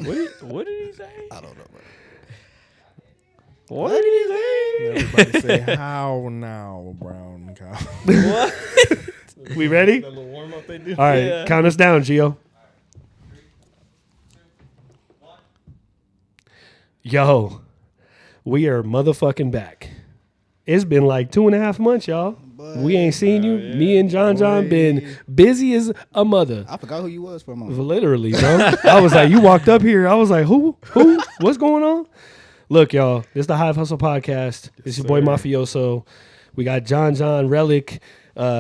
What did he say? I don't know, bro. What did he say? Everybody say, how now, brown cow? What? We ready? That little warm up they do. All right, Yeah. count us down, Gio. Yo, we are motherfucking back. It's been like 2.5 months, y'all. We ain't seen you. yeah. Me and John been busy as a mother. I forgot who you was for a moment. Literally, bro. I was like, you walked up here. I was like, who? What's going on? Look, y'all, this is the Hive Hustle Podcast. It's your boy Mafioso. We got Young Rellik,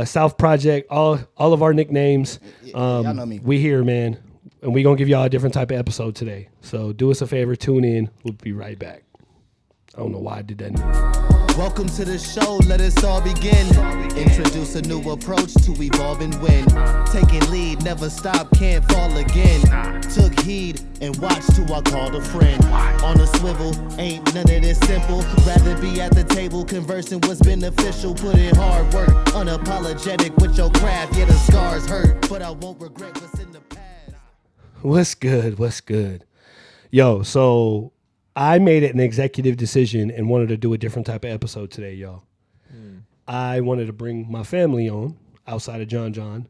South Project, all of our nicknames. Y'all know me. We here, man. And we going to give y'all a different type of episode today. So do us a favor, tune in. We'll be right back. I don't know why I did that. Welcome to the show, let us all begin. Introduce a new approach to evolve and win. Taking lead, never stop, can't fall again. Took heed and watched who I called a friend. On a swivel, ain't none of this simple. Rather be at the table, conversing what's beneficial. Put in hard work, unapologetic with your craft. Yeah, the scars hurt, but I won't regret what's in the past. What's good? Yo, so I made it an executive decision and wanted to do a different type of episode today, y'all. I wanted to bring my family on outside of John,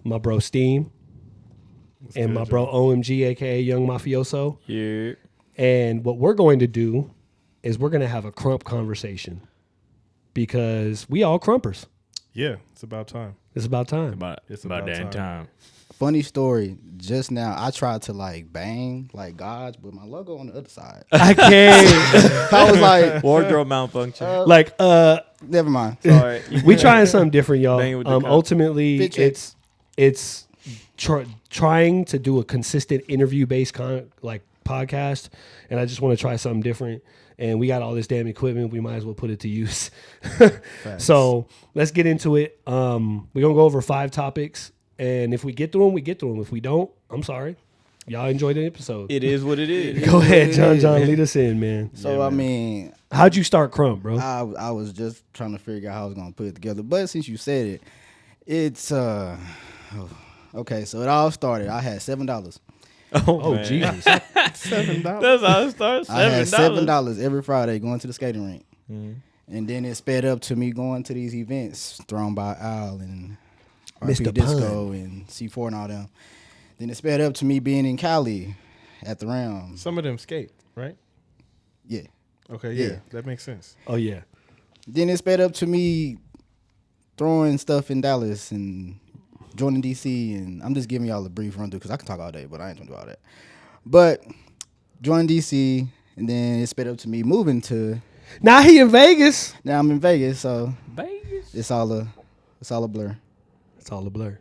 my bro Steam, and my bro OMG, aka Young Mafioso. Yeah. And what we're going to do is we're going to have a Krump conversation because we all Krumpers. Yeah, it's about time. It's about time. It's About about damn time. time. Funny story. Just now, I tried to like bang like God's, but my logo on the other side. I can't. I was like, Wardrobe malfunction. like, never mind. Sorry. we trying something different, y'all. Bang with the cup. Ultimately, Fit check. it's trying to do a consistent interview based podcast, and I just want to try something different. And we got all this damn equipment, we might as well put it to use. So let's get into it. We're gonna go over 5 topics, and if we get through them, we get through them. If we don't, I'm sorry. Y'all enjoyed the episode. It is what it is. Go ahead, John. Lead us in, man. So I mean, How'd you start Krump, bro? I was just trying to figure out how I was gonna put it together. But since you said it, it's okay. So it all started. I had $7. Oh, man. Jesus. $7. That's how it starts. I had $7. $7 every Friday going to the skating rink, and then it sped up to me going to these events thrown by Al and Mr. RP Disko and C4 and all them. Then it sped up to me being in Cali at the Realm. Some of them skate, right? Yeah. Okay, Yeah. yeah, that makes sense. Oh, yeah. Then it sped up to me throwing stuff in Dallas and joining DC, and I'm just giving y'all a brief run through because I can talk all day, but I ain't gonna do all that. But joined DC, and then it sped up to me moving to. Now he in Vegas. Now I'm in Vegas, so Vegas. it's all a blur. It's all a blur.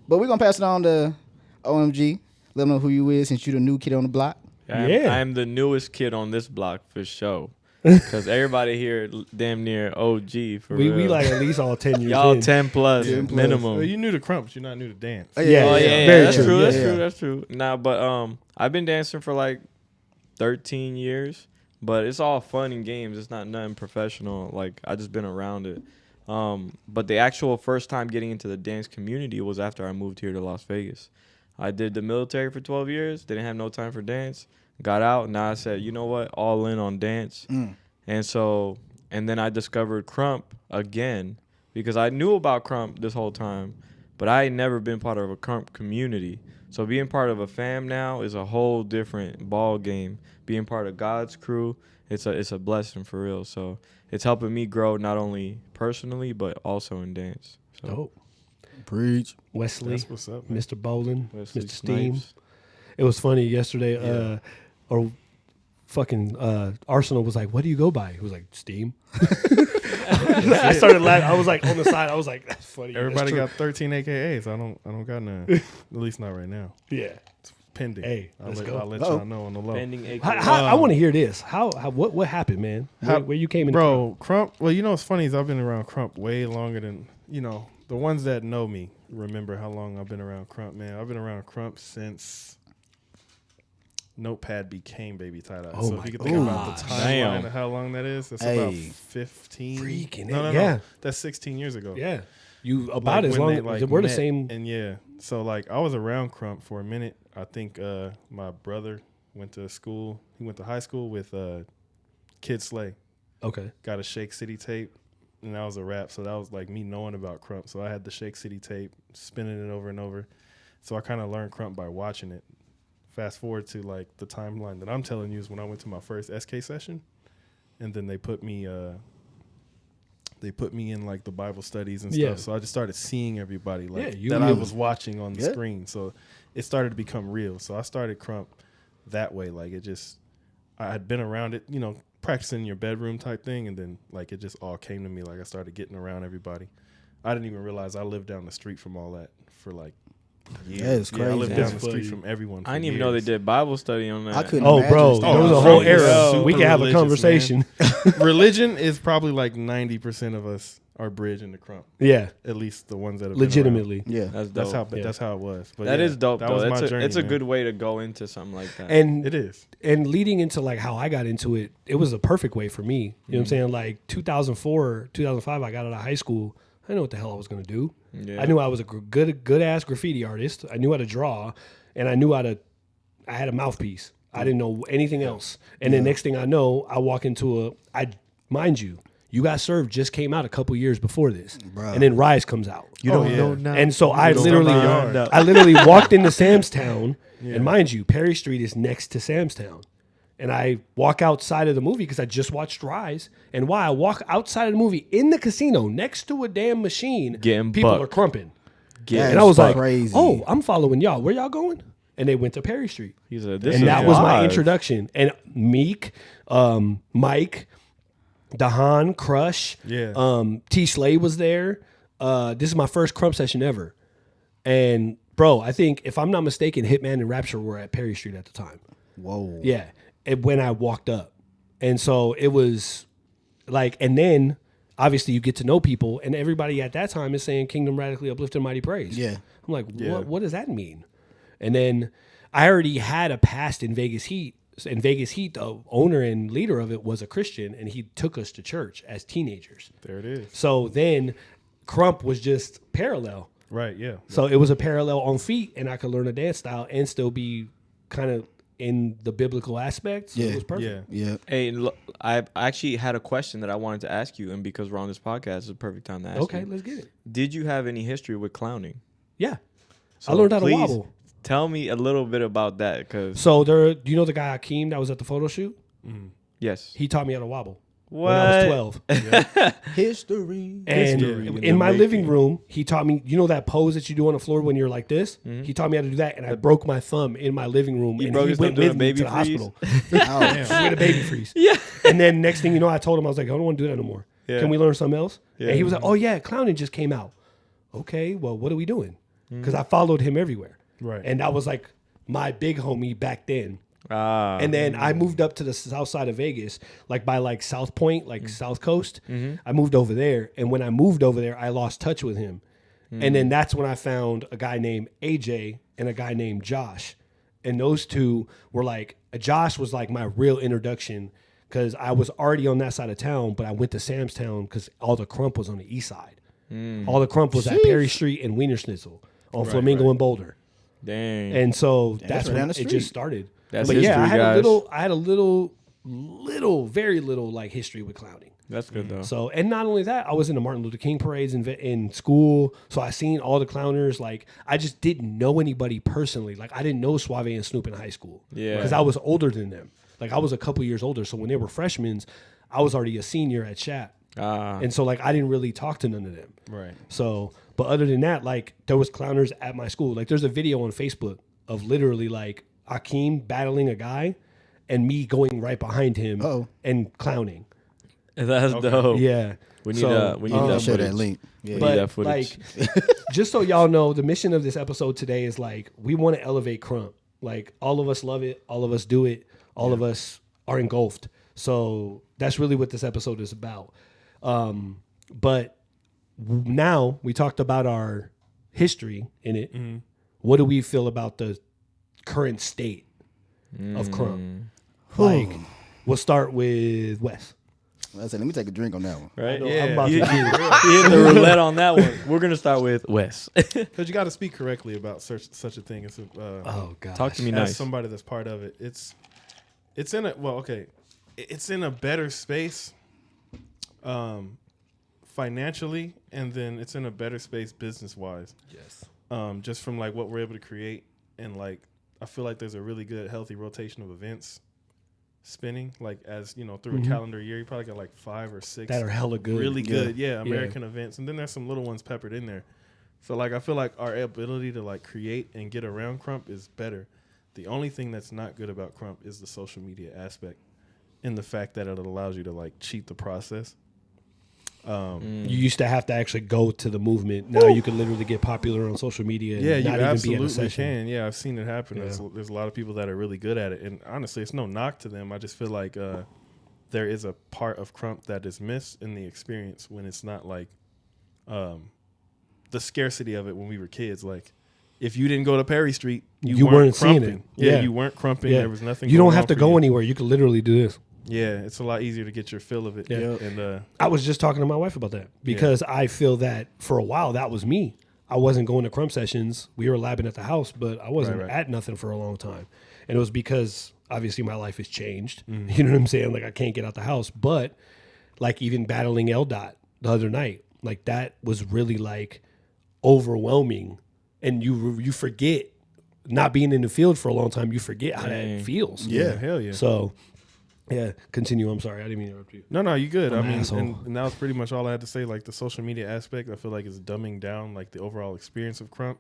But we're gonna pass it on to OMG. Let them know who you is since you the new kid on the block. Yeah. I'm the newest kid on this block for sure. Because everybody here damn near OG for We real. like at least all 10 years Y'all in. 10 plus 10 plus. minimum. Well, you knew the Krump, but you're not new to dance. Oh, Yeah, Oh yeah, very that's true. true. That's Yeah. true. That's true. Nah, but I've been dancing for like 13 years, but it's all fun and games. It's not nothing professional. Like I just been around it. But the actual first time getting into the dance community was after I moved here to Las Vegas. I did the military for 12 years. Didn't have no time for dance. Got out. Now I said, you know what? All in on dance. And then I discovered Krump again because I knew about Krump this whole time, but I had never been part of a Krump community. So being part of a fam now is a whole different ball game. Being part of God's crew, it's a blessing for real. So it's helping me grow not only personally but also in dance. So Dope. Preach. Wesley, That's what's up, man. Mr. Bolin, Wesley Mr. Steam. Snipes. It was funny yesterday. Or fucking Arsenal was like, "What do you go by?" He was like, "Steam." I started laughing. I was like on the side. I was like, "That's funny." Everybody That's got 13 AKAs. I don't got none. At least not right now. true. Yeah. It's pending. Hey, I'll let's let, go. I'll let Uh-oh. y'all know on the low. Pending AK. I want to hear this. What happened, man? Where you came in, Bro, Krump. Well, you know what's funny is I've been around Krump way longer than the ones that know me remember how long I've been around Krump. Man, I've been around Krump since Notepad became Baby Tie-Dye. Oh so my if you can think about the timeline Damn. of how long that is, that's Hey. about 15. Freaking no, yeah. that's 16 years ago. Yeah, you about Like, as when long. they, like, we're the met, same. And yeah, so like I was around Krump for a minute. I think my brother went to school. He went to high school with Kid Slay. Okay. Got a Shake City tape, and that was a wrap. So that was like me knowing about Krump. So I had the Shake City tape, spinning it over and over. So I kind of learned Krump by watching it. Fast forward to like the timeline that I'm telling you is when I went to my first SK session, and then they put me in like the Bible studies and stuff. So I just started seeing everybody like that I was watching on the screen. So it started to become real. So I started Krump that way. Like I had been around it, you know, practicing in your bedroom type thing, and then like it just all came to me. Like I started getting around everybody. I didn't even realize I lived down the street from all that for like years. Yeah, it's crazy. I lived That's down the street from everyone. I didn't even know they did Bible study on that. I couldn't Oh, imagine bro, stuff. there was a whole era. We can have a conversation. Religion is probably like 90% of us are bridge into Krump. Yeah, At least the ones that have legitimately. Yeah. That's dope. That's how it was. But That is dope. That Though. was That's my journey. it's a man. good way to go into something like that. And It is. And leading into like how I got into it, it was a perfect way for me. You know what I'm saying? Like 2004, 2005, I got out of high school. I didn't know what the hell I was going to do. Yeah. I knew I was a good ass graffiti artist. I knew how to draw, and I had a mouthpiece. I didn't know anything else. And then next thing I know, I walk into mind you, You Got Served just came out a couple years before this. Bruh. And then Rise comes out. You don't know now. And so I don't literally, know. I literally walked into Sam's Town, and mind you, Perry Street is next to Sam's Town. And I walk outside of the movie because I just watched Rise. And why? I walk outside of the movie in the casino next to a damn machine. Getting people bucked. are crumping. That's And I was like, crazy. oh, I'm following y'all. Where y'all going? And they went to Perry Street. He said, this And is that was my live. introduction. And Meek, Mike, Dahan, Crush, T. Slay was there. This is my first Krump session ever. And bro, I think if I'm not mistaken, Hitman and Rapture were at Perry Street at the time. Whoa. Yeah, when I walked up. And so it was like, and then obviously you get to know people, and everybody at that time is saying Kingdom Radically Uplifted Mighty Praise. Yeah. I'm like, what does that mean? And then I already had a past in Vegas Heat. In Vegas Heat, the owner and leader of it was a Christian, and he took us to church as teenagers. There it is. So then Krump was just parallel. Right, yeah. So it was a parallel on feet, and I could learn a dance style and still be kind of in the biblical aspect. So it was perfect. Yeah. Yeah. Hey, look, I actually had a question that I wanted to ask you, and because we're on this podcast, it's a perfect time to ask Okay, you. let's get it. Did you have any history with clowning? Yeah. So I learned how to please wobble. Tell me a little bit about that, because So do you know the guy Hakeem that was at the photo shoot? yes, He taught me how to wobble what? when I was 12. History. And History in my living room, he taught me, you know that pose that you do on the floor when you're like this? He taught me how to do that, and I broke my thumb in my living room, and broke he his went thumb doing with a me baby to the freeze? hospital. Oh, With a baby freeze. Yeah. And then next thing you know, I told him, I was like, I don't want to do that no more. Yeah. Can we learn something else? Yeah. And he was like, oh yeah, clowning just came out. Okay, well, what are we doing? Because I followed him everywhere. Right. And that was like my big homie back then. And And then I moved up to the south side of Vegas, like by like South Point, like South Coast. I moved over there. And when I moved over there, I lost touch with him. And then that's when I found a guy named AJ and a guy named Josh. And those two were like, Josh was like my real introduction because I was already on that side of town, but I went to Sam's Town because all the Krump was on the east side. All the Krump was at Perry Street and Wiener Schnitzel on Flamingo and Boulder. dang, And so that's right when down the it street. just started. That's but yeah, history, I had a little, very little like history with clowning. that's good though. So, and not only that, I was in the Martin Luther King parades in school. So I seen all the clowners. Like, I just didn't know anybody personally. Like, I didn't know Suave and Snoop in high school. Yeah. Because I was older than them. Like, I was a couple years older. So when they were freshmen, I was already a senior at Chat. And so, like, I didn't really talk to none of them. Right. So, but other than that, like, there was clowners at my school. Like, there's a video on Facebook of literally, like, Akeem battling a guy and me going right behind him and clowning. That's dope. Yeah. We need So, we need I'll that share footage. that link. Yeah. Need But that footage. like, just so y'all know, the mission of this episode today is like, we want to elevate Krump. Like, all of us love it. All of us do it. All of us are engulfed. So that's really what this episode is about. But now we talked about our history in it. What do we feel about the current state of Krump? Like, we'll start with Wes. I said, let me take a drink on that one. Right? I'm about to You do hit the roulette on that one. We're gonna start with Wes. Because you got to speak correctly about such a thing as Oh, God. Talk to me as nice. somebody that's part of it. It's It's in a it's in a better space, financially, and then it's in a better space business wise. Yes. Just from like what we're able to create, and like I feel like there's a really good healthy rotation of events spinning. Like as you know, through a calendar year, you probably got like 5 or 6 that are hella good, really good, American events, and then there's some little ones peppered in there. So like I feel like our ability to like create and get around Krump is better. The only thing that's not good about Krump is the social media aspect, and the fact that it allows you to like cheat the process. You used to have to actually go to the movement. Now you can literally get popular on social media and not even be in a session. Can. Yeah, I've seen it happen. Yeah. There's a lot of people that are really good at it, and honestly, it's no knock to them. I just feel like there is a part of Krump that is missed in the experience when it's not like the scarcity of it when we were kids. Like if you didn't go to Perry Street, you weren't seeing it. Yeah, you weren't crumping. Yeah. There was nothing. You don't have to go anywhere. You could literally do this. Yeah, it's a lot easier to get your fill of it. Yeah. And I was just talking to my wife about that because I feel that for a while that was me. I wasn't going to Krump sessions. We were labbing at the house, but I wasn't at nothing for a long time. And it was because obviously my life has changed. Mm-hmm. You know what I'm saying? Like I can't get out the house. But like even battling LDOT the other night, like that was really like overwhelming. And you forget, not being in the field for a long time, you forget how that feels. Yeah, hell yeah. So yeah, continue. I'm sorry. I didn't mean to interrupt you. No, you good. I mean, and that was pretty much all I had to say. Like the social media aspect, I feel like is dumbing down like the overall experience of Krump.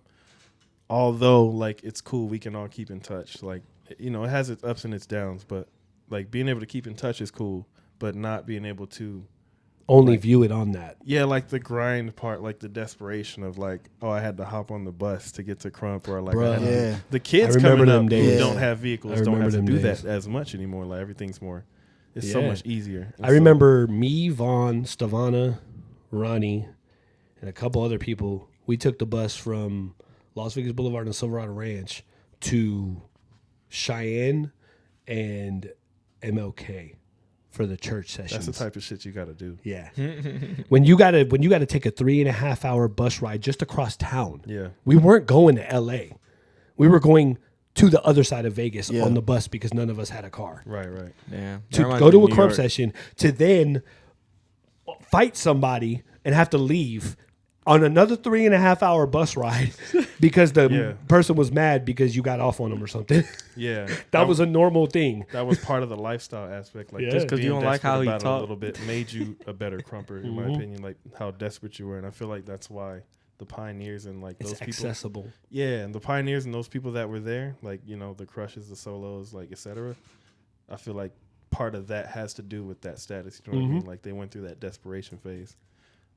Although like it's cool, we can all keep in touch. Like, you know, it has its ups and its downs, but like being able to keep in touch is cool, but not being able to only view it on that. Yeah, like the grind part, like the desperation of like, oh, I had to hop on the bus to get to Krump, or like the kids coming up who don't have vehicles don't have to do that as much anymore. Like everything's more, it's so much easier. And I remember me, Vaughn, Stavana, Ronnie, and a couple other people. We took the bus from Las Vegas Boulevard and Silverado Ranch to Cheyenne and MLK. For the church sessions. That's the type of shit you got to do. Yeah. when you got to take a 3.5 hour bus ride just across town. Yeah. We weren't going to LA. We were going to the other side of Vegas on the bus because none of us had a car. Right. Yeah. To go to a Krump session, to then fight somebody and have to leave on another 3.5 hour bus ride because the person was mad because you got off on them or something. Yeah. that was a normal thing. That was part of the lifestyle aspect. Like just because you don't like how he talked a little bit made you a better Krumper, in my opinion, like how desperate you were. And I feel like that's why the pioneers and like those people. It's accessible. Yeah. And the pioneers and those people that were there, like, you know, the Crushes, the Solos, like, etc. I feel like part of that has to do with that status. You know what I mean? Like they went through that desperation phase.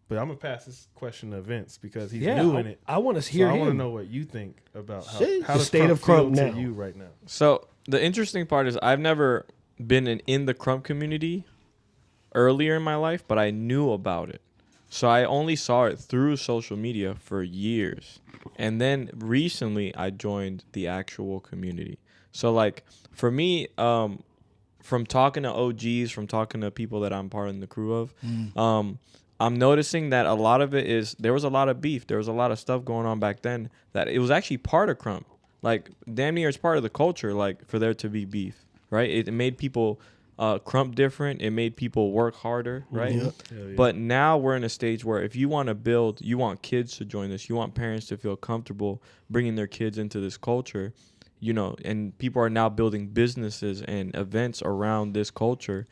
But I'm gonna pass this question to Vince because he's new in it. I want to hear him. I want to know what you think about how the state of Krump feel to you right now. So the interesting part is I've never been in the Krump community earlier in my life, but I knew about it. So I only saw it through social media for years, and then recently I joined the actual community. So like for me, from talking to OGs, from talking to people that I'm part of the crew of, I'm noticing that a lot of it is there was a lot of beef. There was a lot of stuff going on back then that it was actually part of Krump. Like damn near it's part of the culture, like for there to be beef, right? It made people Krump different. It made people work harder, right? Yeah. But now we're in a stage where if you want to build, you want kids to join this, you want parents to feel comfortable bringing their kids into this culture, you know, and people are now building businesses and events around this culture.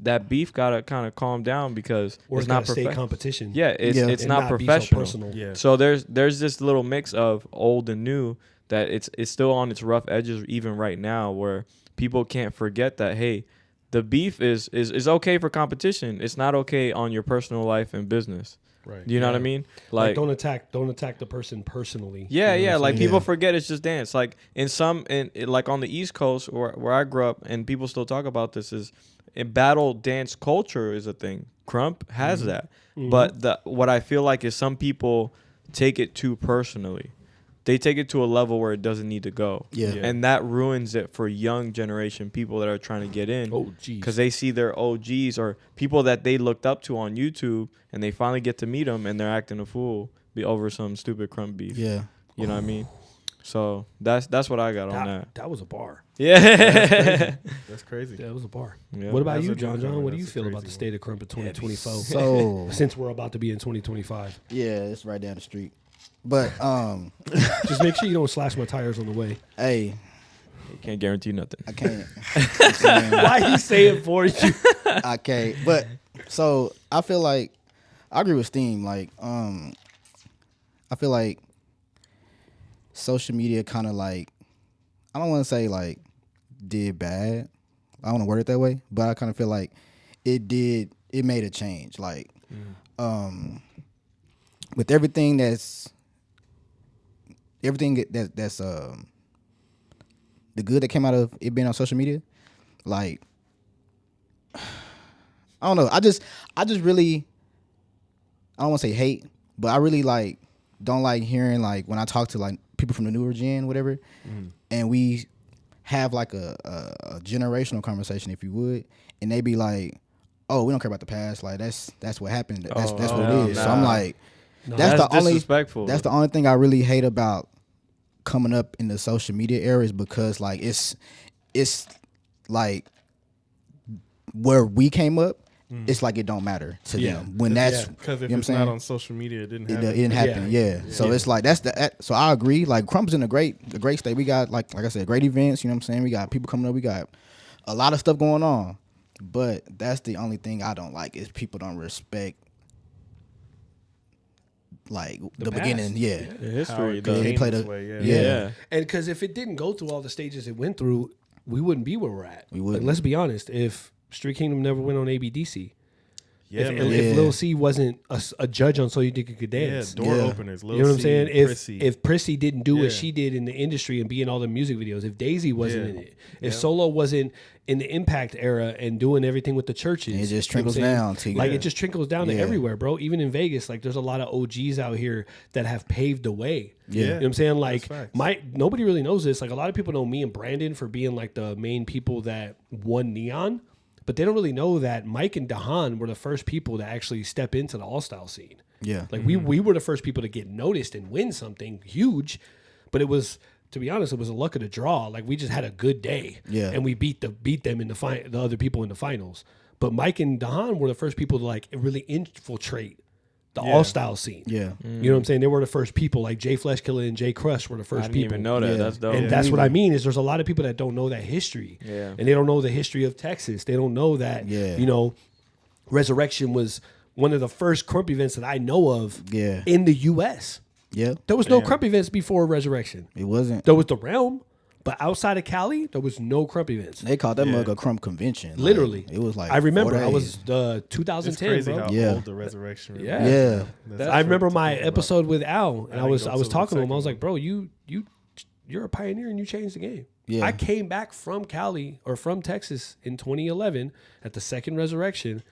That beef gotta kind of calm down because it's not state competition. Yeah, it's not professional. Yeah. So there's this little mix of old and new that it's still on its rough edges even right now, where people can't forget that hey, the beef is okay for competition. It's not okay on your personal life and business. Right. You know what I mean? Like don't attack the person personally. Yeah, you know like people forget it's just dance. Like like on the East Coast where I grew up, and people still talk about this, is in battle dance culture is a thing. Krump has that. But what I feel like is some people take it too personally. They take it to a level where it doesn't need to go. Yeah. And that ruins it for young generation people that are trying to get in. Oh, geez. Because they see their OGs or people that they looked up to on YouTube, and they finally get to meet them, and they're acting a fool over some stupid Krump beef. Yeah. You know what I mean? So that's what I got on that. That was a bar. Yeah. That's crazy. That was a bar. Yeah. What about That's you, a John? newcomer. What do you That's a feel about crazy the state of Krump in 2024? So Since we're about to be in 2025, yeah, it's right down the street. But just make sure you don't slash my tires on the way. hey, Can't guarantee nothing. I can't. Why he say it for you? I can't. But so I feel like I agree with Steam. Like, I feel like social media kind of like, I don't want to say like did bad. I don't want to word it that way, but I kind of feel like it made a change. Like, with everything that's the good that came out of it being on social media, like, I don't know. I just really, I don't want to say hate, but I really like don't like hearing like when I talk to like people from the newer gen, whatever, and we have like a generational conversation, if you would, and they be like, "Oh, we don't care about the past. Like that's what happened. That's what it is." Nah. So I'm like, That's disrespectful. That's the only thing I really hate about coming up in the social media era is because like it's like where we came up, it's like it don't matter to them when that's because if you know it's not on social media, it didn't it happen. didn't happen. Yeah. So it's like so I agree. Like Krump's in a great state. We got like I said, great events. You know what I'm saying? We got people coming up. We got a lot of stuff going on. But that's the only thing I don't like is people don't respect like the beginning. Yeah. The history. How it They came play this the way, Yeah. And because if it didn't go through all the stages it went through, we wouldn't be where we're at. We wouldn't. Like, let's be honest. If Street Kingdom never went on ABDC, Yeah, man. if Lil C wasn't a judge on So You Think You Could Dance, Door openers. Lil you know what I'm C, saying? Prissy. If Prissy didn't do Yeah. what she did in the industry and be in all the music videos, if Daisy wasn't in it, if Yeah. Solo wasn't in the Impact era and doing everything with the churches, It just you know what trickles I'm saying? down to like it just trickles down to Yeah. everywhere, bro. Even in Vegas, like there's a lot of OGs out here that have paved the way. Yeah. You know what I'm saying? Like facts. nobody really knows this. Like a lot of people know me and Brandon for being like the main people that won Neon. But they don't really know that Mike and Dahan were the first people to actually step into the all-style scene. Yeah. Like we were the first people to get noticed and win something huge, but it was, to be honest, it was a luck of the draw. Like we just had a good day, Yeah. and we beat them in the other people in the finals. But Mike and Dahan were the first people to like really infiltrate the all-style scene. Yeah. You know what I'm saying? They were the first people. Like Jay Flesh Killer and Jay Crush were the I first didn't people. even know that. Yeah. That's dope. And that's what I mean is there's a lot of people that don't know that history. Yeah. And they don't know the history of Texas. They don't know that, Yeah. you know, Resurrection was one of the first Krump events that I know of Yeah. in the U.S. Yeah. There was no Krump events before Resurrection. It wasn't. There was the Realm, but outside of Cali, there was no Krump events. They called that mug a Krump convention. Like, Literally. it was like I remember 4 I was days. 2010, It's crazy bro. how Yeah. old the resurrection really Yeah. is. Yeah. That's I remember true to my think about. episode with Al, and I I was ain't go to the talking to him. I was second like, "Bro, you're a pioneer, and you changed the game." Yeah. I came back from Cali or from Texas in 2011 at the second Resurrection,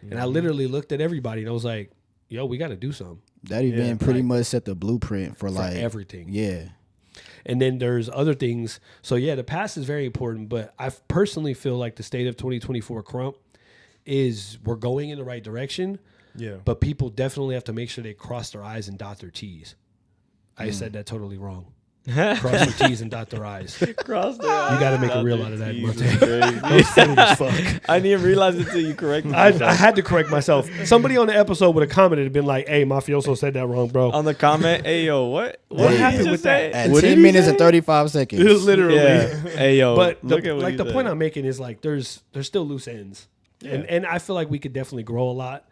and I literally looked at everybody and I was like, "Yo, we got to do something." That event pretty much set the blueprint for like everything. Yeah. And then there's other things. So yeah, the past is very important, but I personally feel like the state of 2024 Krump is we're going in the right direction. Yeah. But people definitely have to make sure they cross their I's and dot their T's. I said that totally wrong. Cross their T's and dot their I's. Cross the You got to make a reel out of that, T's Monte. is crazy. That was funny as fuck. I didn't even realize it until you corrected I yourself. had to correct myself. Somebody on the episode would have commented and been like, "Hey, Mafioso said that wrong, bro." On the comment, hey yo, what Hey, happened with that? that? At What did 10 he minutes say? and 35 seconds. It was literally. Yeah. Hey yo, But look the, at what like he the said. point I'm making is like there's still loose ends, and I feel like we could definitely grow a lot.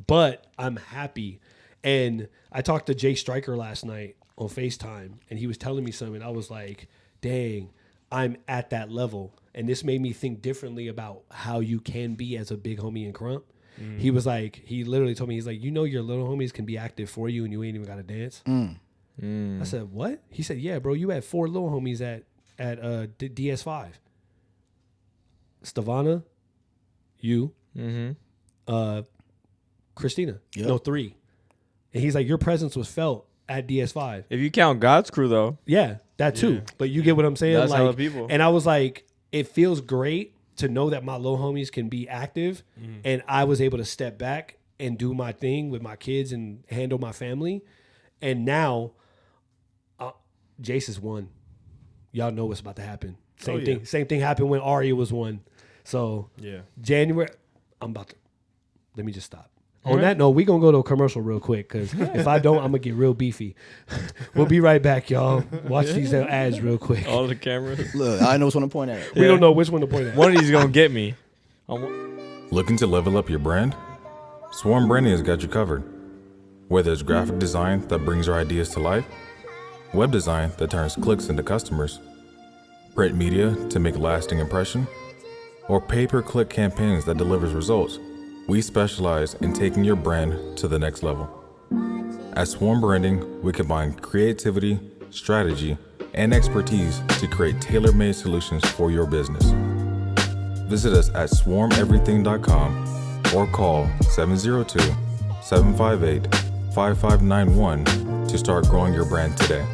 But I'm happy, and I talked to Jay Stryker last night on FaceTime, and he was telling me something. I was like, "Dang, I'm at that level," and this made me think differently about how you can be as a big homie in Krump. He was like, he literally told me, he's like, your little homies can be active for you, and you ain't even got to dance. I said, what? He said, yeah, bro, you had 4 little homies at DS5. Stavana, you, Christina. Yep. No, 3. And he's like, your presence was felt at DS5. If you count God's crew though, Yeah, that too. But you get what I'm saying? That's like, hella people. And I was like, it feels great to know that my little homies can be active, and I was able to step back and do my thing with my kids and handle my family. And now Jace is one. Y'all know what's about to happen. Same thing. Same thing happened when Arya was one. So January, let me just stop. On that note, we going to go to a commercial real quick because if I don't, I'm going to get real beefy. We'll be right back, y'all. Watch these ads real quick. All the cameras. Look, I know which one to point at. We don't know which one to point at. One of these is going to get me. Looking to level up your brand? Swarm Branding has got you covered. Whether it's graphic design that brings your ideas to life, web design that turns clicks into customers, print media to make a lasting impression, or pay-per-click campaigns that delivers results, we specialize in taking your brand to the next level. At Swarm Branding, we combine creativity, strategy, and expertise to create tailor-made solutions for your business. Visit us at swarmeverything.com or call 702-758-5591 to start growing your brand today.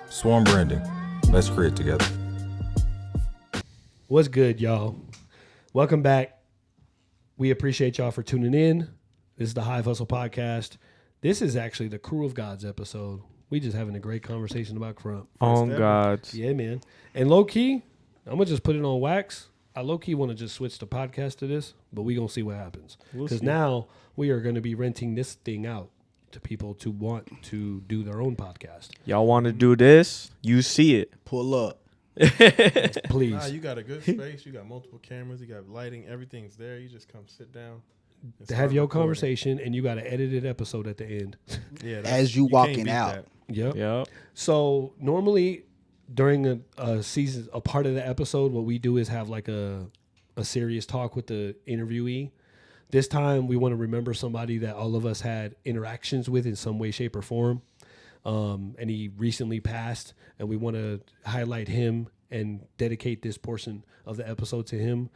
Swarm Branding. Let's create together. What's good, y'all? Welcome back. We appreciate y'all for tuning in. This is the Hive Hustle Podcast. This is actually the Crew of Gods episode. We just having a great conversation about Krump. Oh, God. Yeah, man. And low-key, I'm going to just put it on wax. I low-key want to just switch the podcast to this, but we going to see what happens. Because now we are going to be renting this thing out to people to want to do their own podcast. Y'all want to do this? You see it. Pull up. Please. Nah, you got a good space. You got multiple cameras. You got lighting. Everything's there. You just come sit down. To have your conversation, and you got an edited episode at the end. Yeah, As you walking out. Yep. So normally during a season, a part of the episode, what we do is have like a serious talk with the interviewee. This time we want to remember somebody that all of us had interactions with in some way, shape, or form. And he recently passed, and we want to highlight him and dedicate this portion of the episode to him.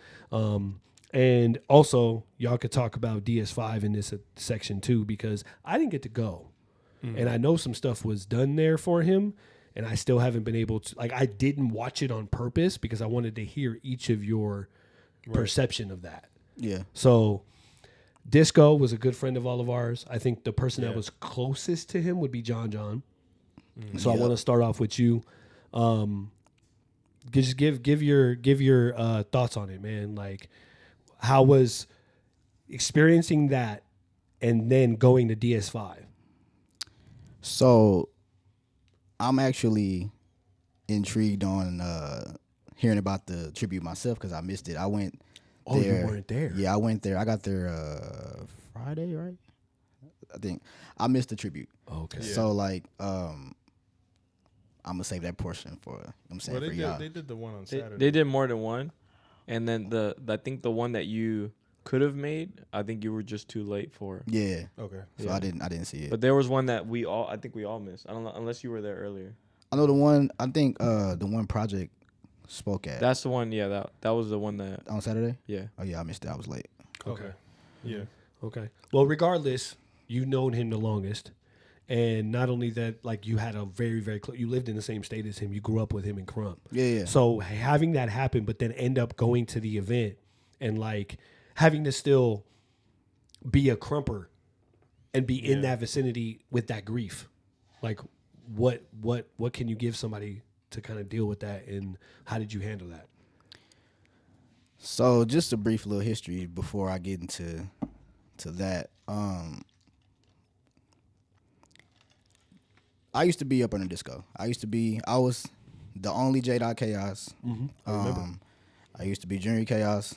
And also, y'all could talk about DS5 in this section too, because I didn't get to go. And I know some stuff was done there for him, and I still haven't been able to, I didn't watch it on purpose because I wanted to hear each of your perception of that. Yeah. So Disko was a good friend of all of ours. I think the person that was closest to him would be John. So I want to start off with you. Just give your thoughts on it, man. Like, how was experiencing that and then going to DS5? So I'm actually intrigued on hearing about the tribute myself because I missed it. I went there. You weren't there? Yeah, I went there. I got there Friday, right? I think I missed the tribute. Okay. Yeah. So like, I'm gonna save that portion for for y'all. They did the one on Saturday. They did more than one, and then I think the one that you could have made, I think you were just too late for. Yeah. Okay. So I didn't see it. But there was one that I think we all missed. I don't know unless you were there earlier. I know the one. I think the one Project spoke at. That's the one. Yeah, that was the one that on Saturday. Yeah. Oh yeah, I missed it. I was late. Okay. Yeah. Okay. Well, regardless, you've known him the longest. And not only that, like, you had a very, very close, you lived in the same state as him. You grew up with him in Krump. Yeah. So having that happen, but then end up going to the event and like having to still be a Krumper and be in that vicinity with that grief. Like, what can you give somebody to kind of deal with that, and how did you handle that? So just a brief little history before I get into that. I used to be up under Disko. I was the only J. Chaos. Mm-hmm. I used to be Junior Chaos.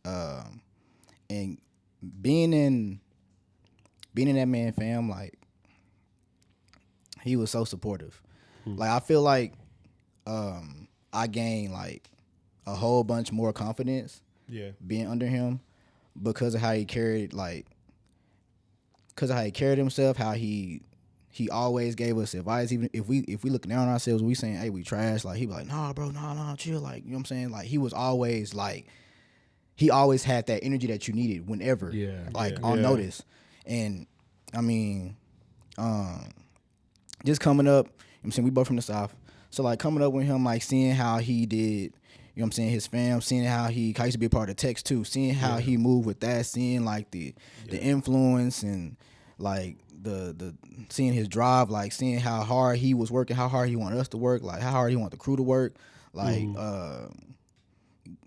And being in that man fam, like, he was so supportive. Like, I feel like I gained like a whole bunch more confidence being under him because of how he carried himself, how he always gave us advice. Even if we looking down on ourselves, we saying, hey, we trash, like, he be like, nah, bro, nah, chill, like, you know what I'm saying? Like, he was always like, he always had that energy that you needed whenever, on notice. And I mean, just coming up, you know what I'm saying, we both from the South, so like coming up with him, like seeing how he did, you know what I'm saying, his fam, seeing how he used to be a part of the text too, seeing how he moved with that, seeing like the influence and like the seeing his drive, like seeing how hard he was working, how hard he wanted us to work, like how hard he wanted the crew to work. Like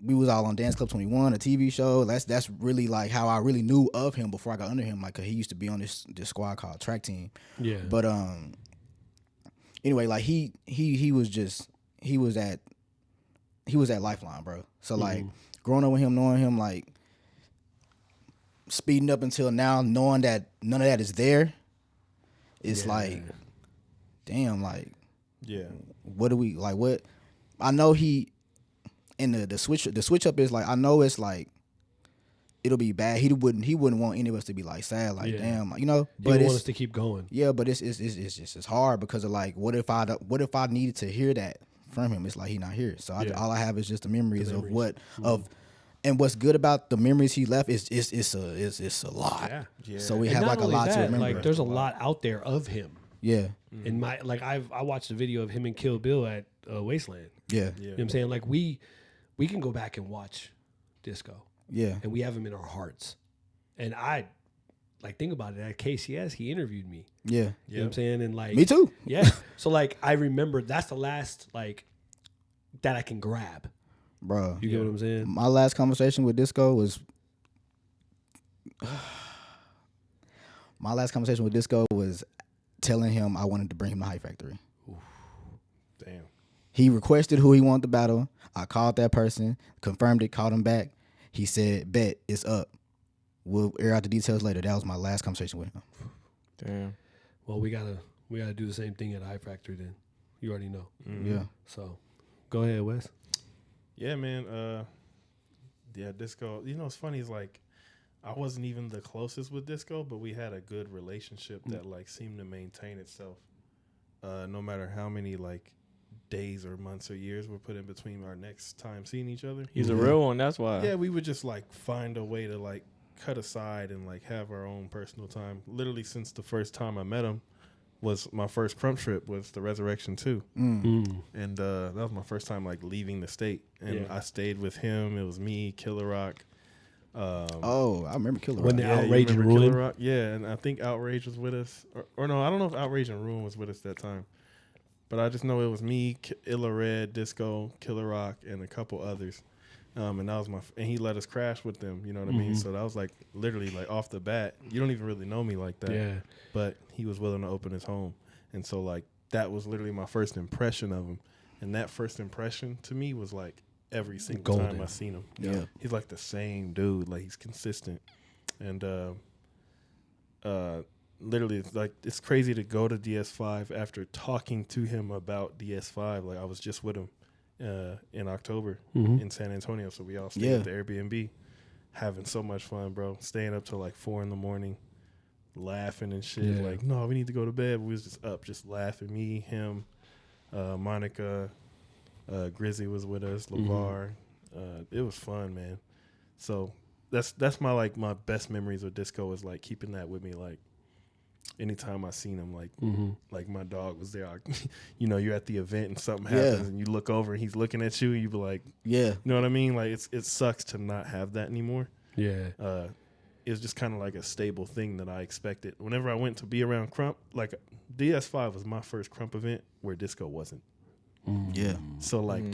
we was all on Dance Club 21, a TV show. That's really like how I really knew of him before I got under him. Like, 'cause he used to be on this squad called Track Team. Yeah. But anyway, like he was at Lifeline, bro. So like growing up with him, knowing him, like speeding up until now, knowing that none of that is there, it's like, damn, like, what do we like? What I know he. And the switch up is like, I know it's like it'll be bad. He wouldn't want any of us to be like sad, like damn, like, you know. But he want us to keep going. Yeah, but it's just it's hard because of like what if I needed to hear that from him? It's like he not here, so all I have is just the memories of what and what's good about the memories he left is it's a lot. Yeah. So we have like a lot to remember. Like there's a lot out there of him. Yeah. In my I watched a video of him and Kill Bill at Wasteland. Yeah. You know what I'm saying? Like we can go back and watch Disko. Yeah. And we have him in our hearts. And I like think about it, at KCS he interviewed me. Yeah. You know what I'm saying? And like me too. Yeah. So like I remember that's the last like that I can grab. Bro. You get what I'm saying? My last conversation with Disko was telling him I wanted to bring him to Hive Factory. Oof. Damn. He requested who he wanted to battle. I called that person, confirmed it, called him back. He said, bet, it's up. We'll air out the details later. That was my last conversation with him. Damn. Well, we gotta do the same thing at Hive Factory then. You already know. Mm-hmm. Yeah. So go ahead, Wes. Yeah, man. Disko. You know, what's funny is like I wasn't even the closest with Disko, but we had a good relationship that like seemed to maintain itself. No matter how many like days or months or years were put in between our next time seeing each other. He's a real one, that's why. Yeah, we would just like find a way to like cut aside and like have our own personal time. Literally since the first time I met him was my first Krump trip was the Resurrection 2. And that was my first time like leaving the state. And I stayed with him. It was me, Killer Rock. I remember Killer Rock. When the Outrage and Ruin. Rock? Yeah, and I think Outrage was with us. Or no, I don't know if Outrage and Ruin was with us that time. But I just know it was me, Illa Red, Disko, Killer Rock, and a couple others. And that was and he let us crash with them, you know what I mean? So that was like literally like off the bat. You don't even really know me like that. Yeah. But he was willing to open his home. And so like that was literally my first impression of him. And that first impression to me was like every single time I seen him. Yeah. He's like the same dude, like he's consistent. And literally, it's like it's crazy to go to DS5 after talking to him about DS5. Like I was just with him in October in San Antonio, so we all stayed at the Airbnb, having so much fun, bro. Staying up till like 4 a.m, laughing and shit. Yeah. Like, no, we need to go to bed. We was just up, just laughing. Me, him, Monica, Grizzy was with us, LeVar. It was fun, man. So that's my like my best memories of Disko is like keeping that with me, like. Anytime I seen him, like my dog was there, you know, you're at the event and something happens and you look over and he's looking at you, and you be like, you know what I mean? Like it sucks to not have that anymore. Yeah. It's just kind of like a stable thing that I expected. Whenever I went to be around Krump, like DS5 was my first Krump event where Disko wasn't. Yeah. So like,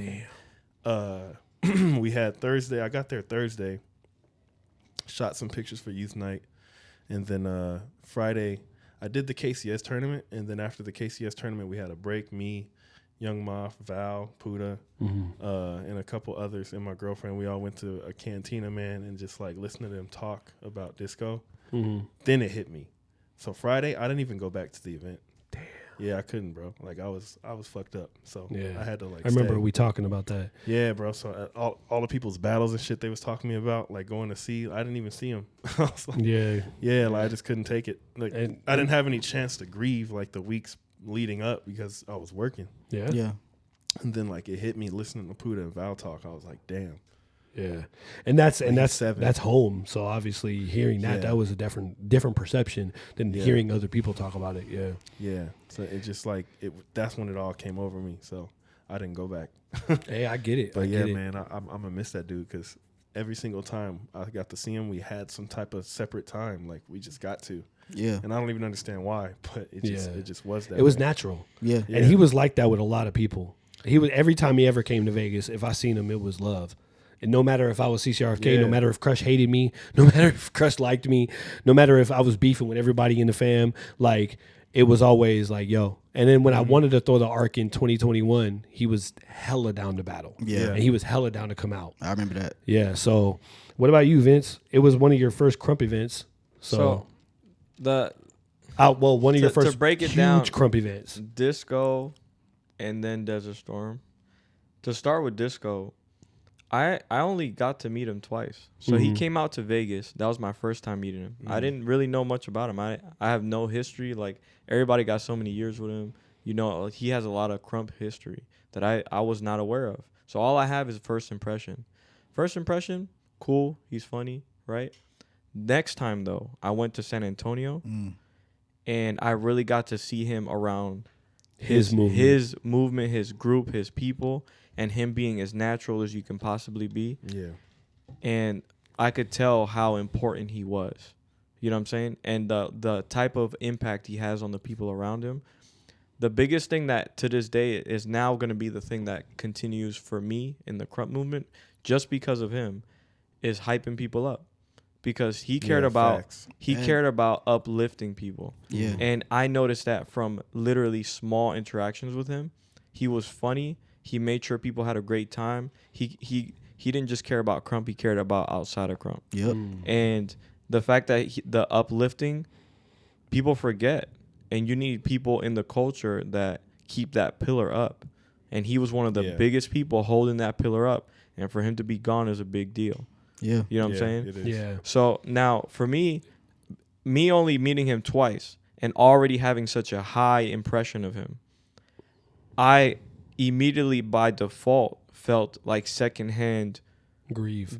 damn. We had Thursday. I got there Thursday, shot some pictures for Youth Night, and then Friday. I did the KCS tournament, and then after the KCS tournament, we had a break. Me, Young Maf, Val, Puda, and a couple others, and my girlfriend. We all went to a cantina, man, and just like listening to them talk about Disko. Then it hit me. So Friday, I didn't even go back to the event. Damn. Yeah, I couldn't, bro. Like I was fucked up. So I had to like. I remember stay. we talking about that. Yeah, bro. So all the people's battles and shit they was talking to me about, like going to see, I didn't even see them. I was like, like I just couldn't take it. Like I didn't have any chance to grieve like the weeks leading up because I was working. Yeah. And then like it hit me listening to Puda and Val talk. I was like, damn. Yeah, and that's seven. That's home. So obviously, hearing that was a different perception than hearing other people talk about it. Yeah, yeah. So it just like it. That's when it all came over me. So I didn't go back. Hey, I get it. But man, I'm gonna miss that dude because every single time I got to see him, we had some type of separate time. Like we just got to. Yeah. And I don't even understand why, but it just was that. It was natural. Yeah. And he was like that with a lot of people. He was every time he ever came to Vegas, if I seen him, it was love. And no matter if I was CCRFK, no matter if Crush hated me, no matter if Crush liked me, no matter if I was beefing with everybody in the fam, like it was always like, yo. And then when I wanted to throw the arc in 2021, he was hella down to battle. Yeah. And he was hella down to come out. I remember that. Yeah. So what about you, Vince? It was one of your first Krump events. So one of your first to break it huge down, Krump events. Disko and then Desert Storm. To start with Disko, I only got to meet him twice. So he came out to Vegas. That was my first time meeting him. I didn't really know much about him. I have no history. Like, everybody got so many years with him. You know, he has a lot of Krump history that I was not aware of. So all I have is first impression. First impression, cool. He's funny, right? Next time, though, I went to San Antonio, and I really got to see him around his movement, his group, his people, and him being as natural as you can possibly be. Yeah. And I could tell how important he was. You know what I'm saying? And the type of impact he has on the people around him. The biggest thing that to this day is now going to be the thing that continues for me in the Krump movement, just because of him, is hyping people up. Because he cared cared about uplifting people. Yeah. And I noticed that from literally small interactions with him. He was funny. He made sure people had a great time. He didn't just care about Krump. He cared about outside of Krump. Yep. And the fact that the uplifting, people forget. And you need people in the culture that keep that pillar up. And he was one of the biggest people holding that pillar up. And for him to be gone is a big deal. Yeah. You know what I'm saying? It is. Yeah. So now for me only meeting him twice and already having such a high impression of him, I immediately by default felt like secondhand grief.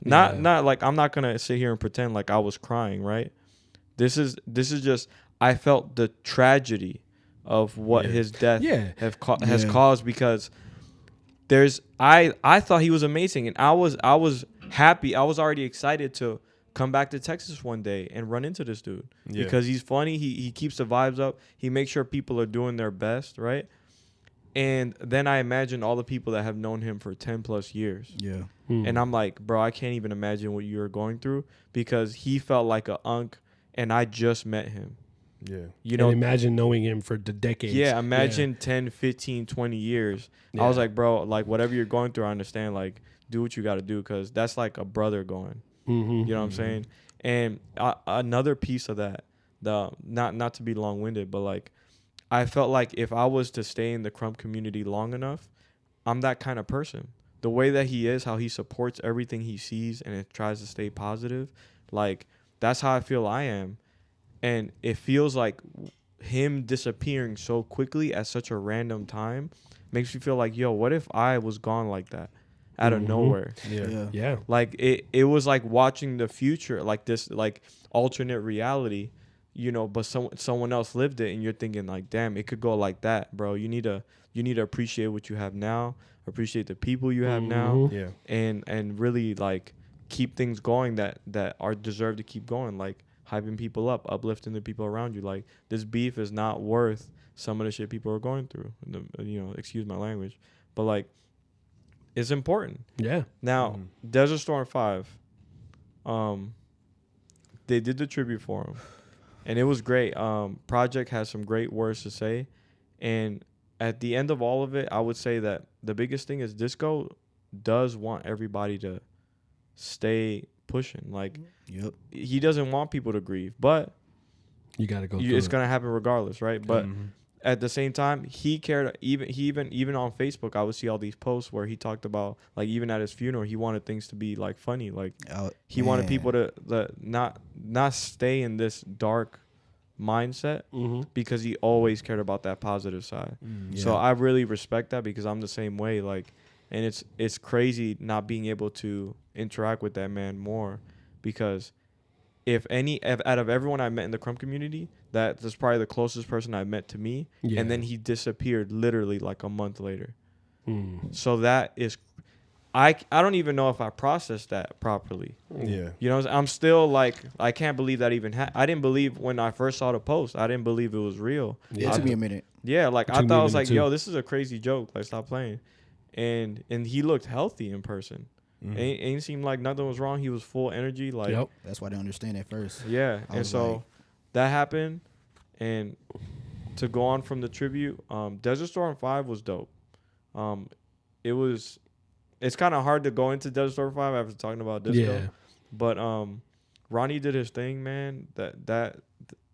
Not like, I'm not gonna sit here and pretend like I was crying, right? This is just, I felt the tragedy of what his death has caused, because I thought he was amazing, and I was happy. I was already excited to come back to Texas one day and run into this dude because he's funny. He keeps the vibes up. He makes sure people are doing their best, right? And then I imagined all the people that have known him for 10 plus years. Yeah. And I'm like, bro, I can't even imagine what you're going through, because he felt like a unk and I just met him. Yeah. You know, and imagine knowing him for the decades. Yeah, imagine 10, 15, 20 years. I was like, bro, like whatever you're going through, I understand. Like, do what you got to do, because that's like a brother going. You know what I'm saying? And another piece of that, not to be long-winded, but like, I felt like if I was to stay in the Krump community long enough, I'm that kind of person. The way that he is, how he supports everything he sees and it tries to stay positive, like, that's how I feel I am. And it feels like him disappearing so quickly at such a random time makes me feel like, yo, what if I was gone like that out of nowhere? Yeah. Like, it was like watching the future, like this, like alternate reality, you know, but someone else lived it, and you're thinking like, damn, it could go like that, bro. You need to appreciate what you have now, appreciate the people you have now, and really like keep things going that are deserved to keep going, like hyping people up, uplifting the people around you. Like, this beef is not worth some of the shit people are going through. You know, excuse my language, but like, it's important. Yeah. Now, Desert Storm 5, they did the tribute for him. And it was great. Project has some great words to say. And at the end of all of it, I would say that the biggest thing is Disko does want everybody to stay pushing. Like, he doesn't want people to grieve. But you got to go through it's going to happen regardless, right? But at the same time, he cared. Even on Facebook, I would see all these posts where he talked about, like, even at his funeral, he wanted things to be like funny. Like, he wanted people to not stay in this dark mindset, because he always cared about that positive side. So I really respect that, because I'm the same way. Like, and it's crazy not being able to interact with that man more, because if out of everyone I met in the Krump community, that's probably the closest person I met to me. And then he disappeared literally like a month later. So that is, I don't even know if I processed that properly. Yeah. You know, I'm still like, I can't believe that even I didn't believe when I first saw the post. I didn't believe it was real. Yeah, it took me a minute. Yeah, like I took me thought a I was minute like, too. yo, this is a crazy joke. Like, stop playing. And he looked healthy in person. Ain't seemed like nothing was wrong. He was full energy. Like, That's why I didn't understand at first. yeah. I And was so like- that happened. And to go on from the tribute, Desert Storm 5 was dope. It's kind of hard to go into Desert Storm 5 after talking about Disko. Yeah. But Ronnie did his thing, man. That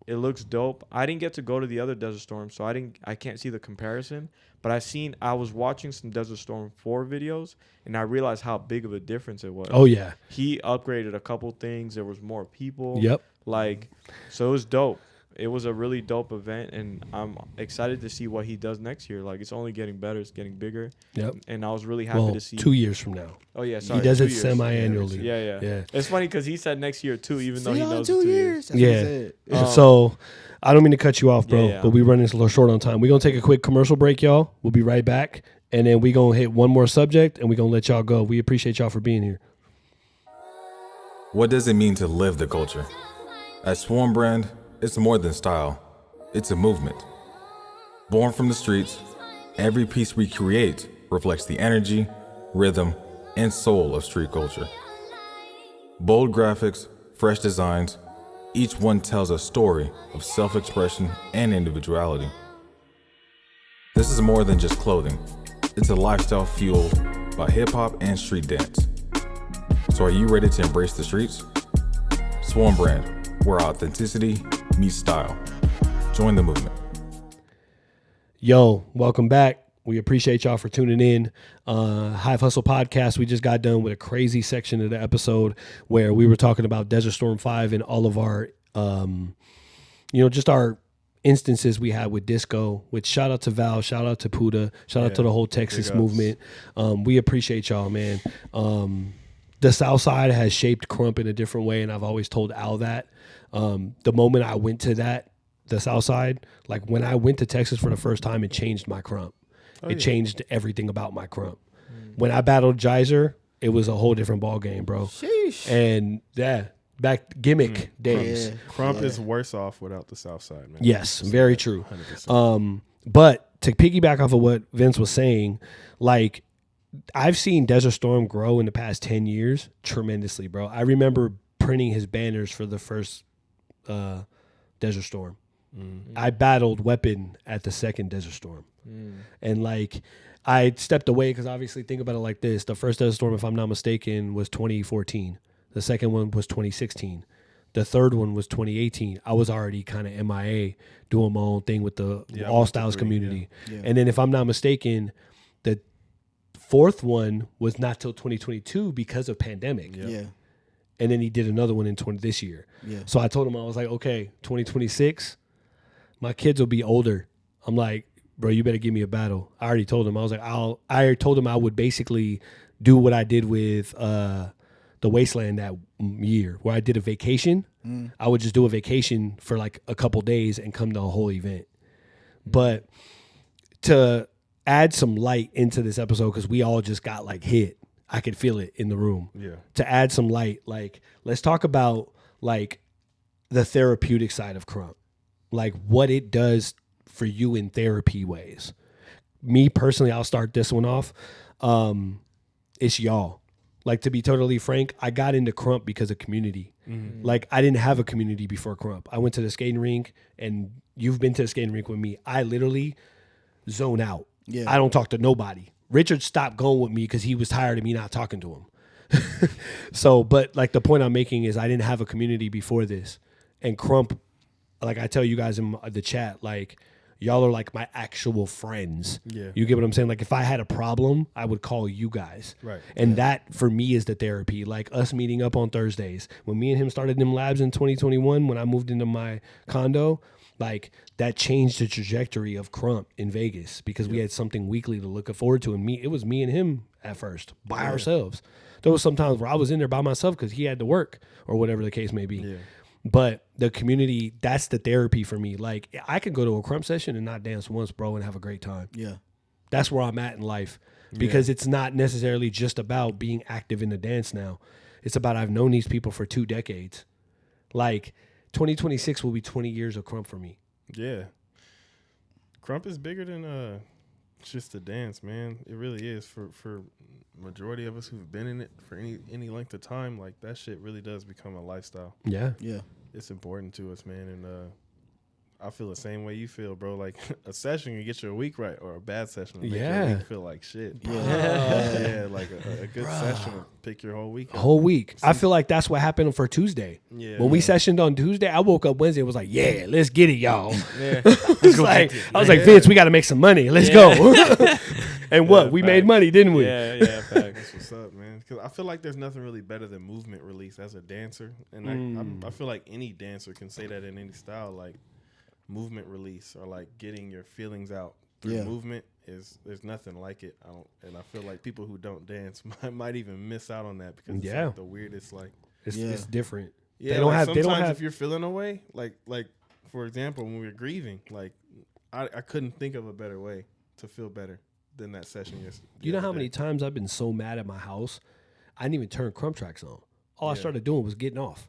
it looks dope. I didn't get to go to the other Desert Storm, so I can't see the comparison. But I was watching some Desert Storm 4 videos, and I realized how big of a difference it was. Oh yeah. He upgraded a couple things. There was more people. Yep. Like, so it was dope. It was a really dope event, and I'm excited to see what he does next year. Like, it's only getting better. It's getting bigger. Yep. And I was really happy to see. 2 years from now. Oh, yeah, sorry. He does 2 it years. semi-annually. Yeah. It's funny because he said next year, too, even though he knows 2 it's 2 years. years. That's what he Yeah. said. So I don't mean to cut you off, bro, Yeah. but we running a little short on time. We're going to take a quick commercial break, y'all. We'll be right back. And then we're going to hit one more subject, and we're going to let y'all go. We appreciate y'all for being here. What does it mean to live the culture? At Swarm Brand, it's more than style. It's a movement. Born from the streets, every piece we create reflects the energy, rhythm, and soul of street culture. Bold graphics, fresh designs, each one tells a story of self-expression and individuality. This is more than just clothing. It's a lifestyle fueled by hip-hop and street dance. So are you ready to embrace the streets? Swarm Brand, where authenticity meets style. Join the movement. Yo, welcome back. We appreciate y'all for tuning in. Hive Hustle Podcast. We just got done with a crazy section of the episode where we were talking about Desert Storm 5 and all of our, just our instances we had with Disko. Which shout out to Val, shout out to Puda, shout out to the whole Texas movement. We appreciate y'all, man. The South Side has shaped Krump in a different way, and I've always told Al that. The moment I went to the South Side, like when I went to Texas for the first time, it changed my Krump. It changed everything about my Krump. When I battled Jizer, it was a whole different ball game, bro. Sheesh. And back gimmick days. Yeah. Krump is worse off without the South Side, man. Yes, very true. 100%. But to piggyback off of what Vince was saying, like I've seen Desert Storm grow in the past 10 years tremendously, bro. I remember printing his banners for the first Desert Storm. I battled Weapon at the second Desert Storm. And like I stepped away because obviously think about it like this. The first Desert Storm, if I'm not mistaken, was 2014. The second one was 2016. The third one was 2018. I was already kind of MIA doing my own thing with the All Styles community. Yeah. And then if I'm not mistaken, the fourth one was not till 2022 because of pandemic. Yeah. And then he did another one in this year. Yeah. So I told him, I was like, okay, 2026, my kids will be older. I'm like, bro, you better give me a battle. I already told him. I was like, I told him I would basically do what I did with the Wasteland that year, where I did a vacation. I would just do a vacation for like a couple days and come to a whole event. But to add some light into this episode, because we all just got like hit. I could feel it in the room. Yeah. To add some light, like let's talk about like the therapeutic side of Krump, like what it does for you in therapy ways. Me personally, I'll start this one off. It's y'all. Like, to be totally frank, I got into Krump because of community. Like, I didn't have a community before Krump. I went to the skating rink, and you've been to the skating rink with me. I literally zone out. Yeah. I don't talk to nobody. Richard stopped going with me because he was tired of me not talking to him. So, but like the point I'm making is I didn't have a community before this. And Krump, like I tell you guys in the chat, like y'all are like my actual friends. Yeah. You get what I'm saying? Like if I had a problem, I would call you guys. Right. And that for me is the therapy. Like us meeting up on Thursdays. When me and him started them labs in 2021, when I moved into my condo, like that changed the trajectory of Krump in Vegas because we had something weekly to look forward to. And it was me and him at first by ourselves. There was some times where I was in there by myself because he had to work or whatever the case may be. Yeah. But the community, that's the therapy for me. Like I could go to a Krump session and not dance once, bro, and have a great time. Yeah. That's where I'm at in life. because it's not necessarily just about being active in the dance now. It's about I've known these people for 2 decades. Like 2026 will be 20 years of Krump for me. Yeah. Krump is bigger than just a dance, man. It really is. For majority of us who've been in it for any length of time, like that shit really does become a lifestyle. Yeah. Yeah. It's important to us, man. And I feel the same way you feel, bro. Like a session can get you a week right, or a bad session will make your week feel like shit. Yeah, like a good session will pick your whole week. Whole week. I feel like that's what happened for Tuesday. Yeah. When we sessioned on Tuesday, I woke up Wednesday and was like, yeah, let's get it, y'all. Yeah. I was like, Vince, we got to make some money. Let's go. And what? We made money, didn't we? Yeah, facts. That's what's up, man. Because I feel like there's nothing really better than movement release as a dancer. And I feel like any dancer can say that in any style. Like, movement release or like getting your feelings out through movement there's nothing like it. I feel like people who don't dance might even miss out on that because it's like the weirdest, like it's different. Yeah, they don't have. Sometimes they don't have. if you're feeling away, like for example, when we were grieving, like I couldn't think of a better way to feel better than that session. You know how many times I've been so mad at my house, I didn't even turn Krump tracks on. All I started doing was getting off.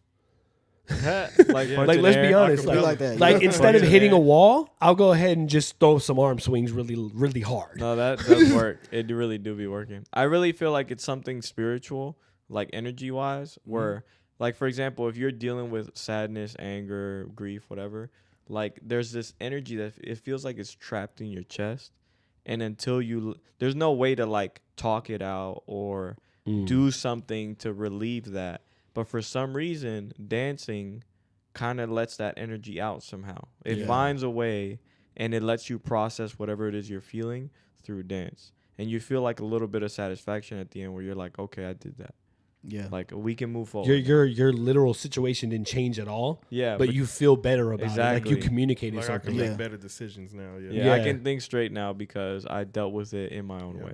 like let's be honest, like instead of hitting a wall, I'll go ahead and just throw some arm swings really hard. No, that does work. It really do be working. I really feel like it's something spiritual, like energy wise, where like for example, if you're dealing with sadness, anger, grief, whatever, like there's this energy that it feels like it's trapped in your chest, and until there's no way to like talk it out or do something to relieve that. But for some reason, dancing kind of lets that energy out somehow. It finds a way, and it lets you process whatever it is you're feeling through dance. And you feel like a little bit of satisfaction at the end where you're like, okay, I did that. Yeah. Like, we can move forward. Your literal situation didn't change at all. Yeah. But you feel better about it. Like, you communicated like something. I can make better decisions now. Yeah, I can think straight now because I dealt with it in my own way.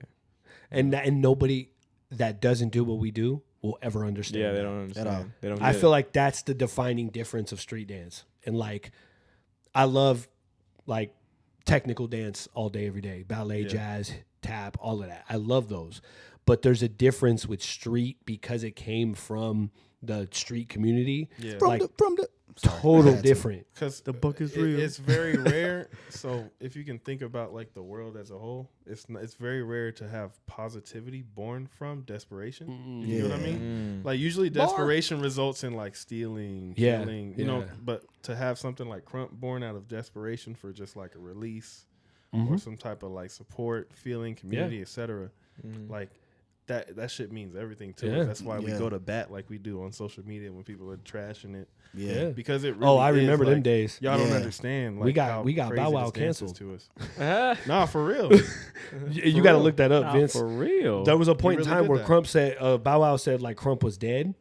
And nobody that doesn't do what we do will ever understand. Yeah, they don't understand. They don't. I feel like that's the defining difference of street dance. And like, I love like technical dance all day, every day, ballet, jazz, tap, all of that. I love those. But there's a difference with street because it came from the street community. Yeah, from the total different. Because the book is real. It's very rare. So if you can think about like the world as a whole, it's very rare to have positivity born from desperation. You know what I mean? Like usually desperation results in like stealing, killing, you know. But to have something like Krump born out of desperation for just like a release or some type of like support, feeling, community, etc. Like. That shit means everything to us. That's why we go to bat like we do on social media when people are trashing it. Yeah, because it. Really I remember them days. Y'all don't understand. Like, we got Bow Wow canceled to us. Nah, for real. You got to look that up, Vince. For real. There was a point in time where Krump said Bow Wow said like Krump was dead,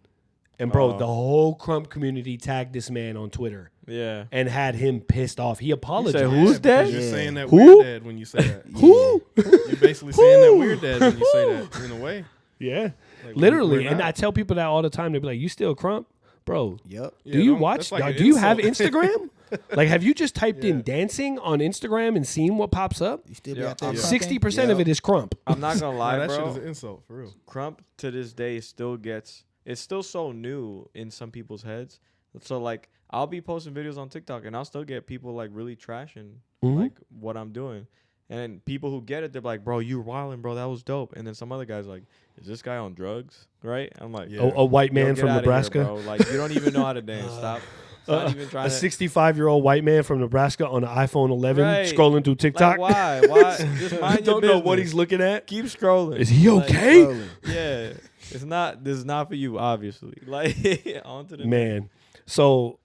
and bro, the whole Krump community tagged this man on Twitter. Yeah, and had him pissed off. He apologized. You said, who's dead? You're saying that we're dead when you say that. Who? You're basically saying that we're dead when you say that in a way. Yeah, like, literally. And I tell people that all the time. They be like, "You still Krump, bro? Yep. Do you watch? Like do you have Instagram? Like, have you just typed in dancing on Instagram and seen what pops up? You still be out there. 60% of it is Krump. I'm not gonna lie, that bro. That shit is an insult for real. Krump to this day still gets. It's still so new in some people's heads. So like, I'll be posting videos on TikTok and I'll still get people like really trashing like what I'm doing. And then people who get it, they're like, bro, you wildin', bro. That was dope. And then some other guy's like, is this guy on drugs? Right? I'm like, a white man from Nebraska. Here, bro. Like, you don't even know how to dance. Stop even trying a 65-year-old white man from Nebraska on an iPhone 11 scrolling through TikTok. Like, why? Just mind your business. Don't know what he's looking at. Keep scrolling. Is he okay? Yeah. This is not for you, obviously. Like, on to the man. So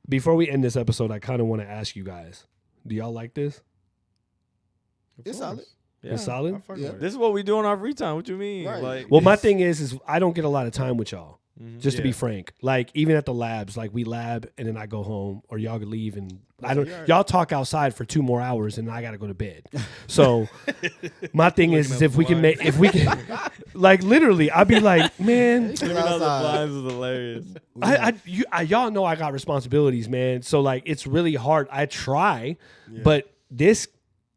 before we end this episode, I kind of want to ask you guys, do y'all like this? It's solid. Yeah. It's solid? Yeah. This is what we do in our free time. What you mean? Right. Like, well, my thing is I don't get a lot of time with y'all. Just to be frank, like even at the labs, like we lab and then I go home, or y'all could leave and y'all talk outside for 2 more hours and I gotta go to bed. So my thing is if we can, like literally, I'd be like, man, the blinds is hilarious. Y'all know I got responsibilities, man. So like it's really hard. I try, but this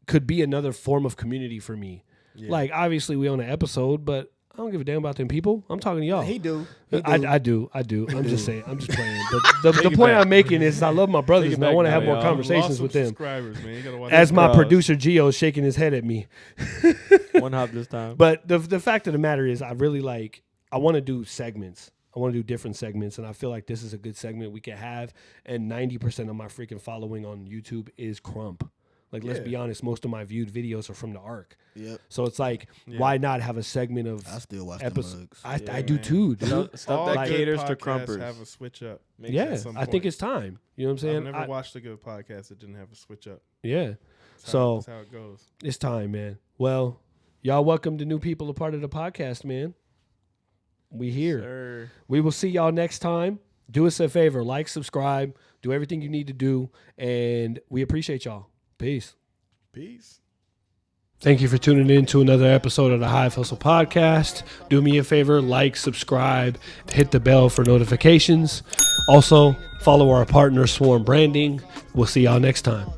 could be another form of community for me. Yeah. Like, obviously, we on an episode, but I don't give a damn about them people. I'm talking to y'all. He do. I do. I'm just saying. I'm just playing. But the point I'm making is I love my brothers and I want to have more conversations with them. Subscribers, man. You gotta watch As my producer Gio is shaking his head at me. One hop this time. But the fact of the matter is, I really I want to do segments. I want to do different segments, and I feel like this is a good segment we can have. And 90% of my freaking following on YouTube is Krump. Like, let's be honest, most of my viewed videos are from the Arc. Yep. So it's like, why not have a segment of I still watch episodes? the I do too, dude. Stuff that caters to Krumpers. Have a switch up. I think it's time. You know what I'm saying? I've never watched a good podcast that didn't have a switch up. Yeah. That's how it goes. It's time, man. Well, y'all welcome to new people a part of the podcast, man. We here. Sir. We will see y'all next time. Do us a favor, like, subscribe, do everything you need to do, and we appreciate y'all. Peace. Peace. Thank you for tuning in to another episode of the Hive Hustle Podcast. Do me a favor, like, subscribe, hit the bell for notifications. Also, follow our partner, Swarm Branding. We'll see y'all next time.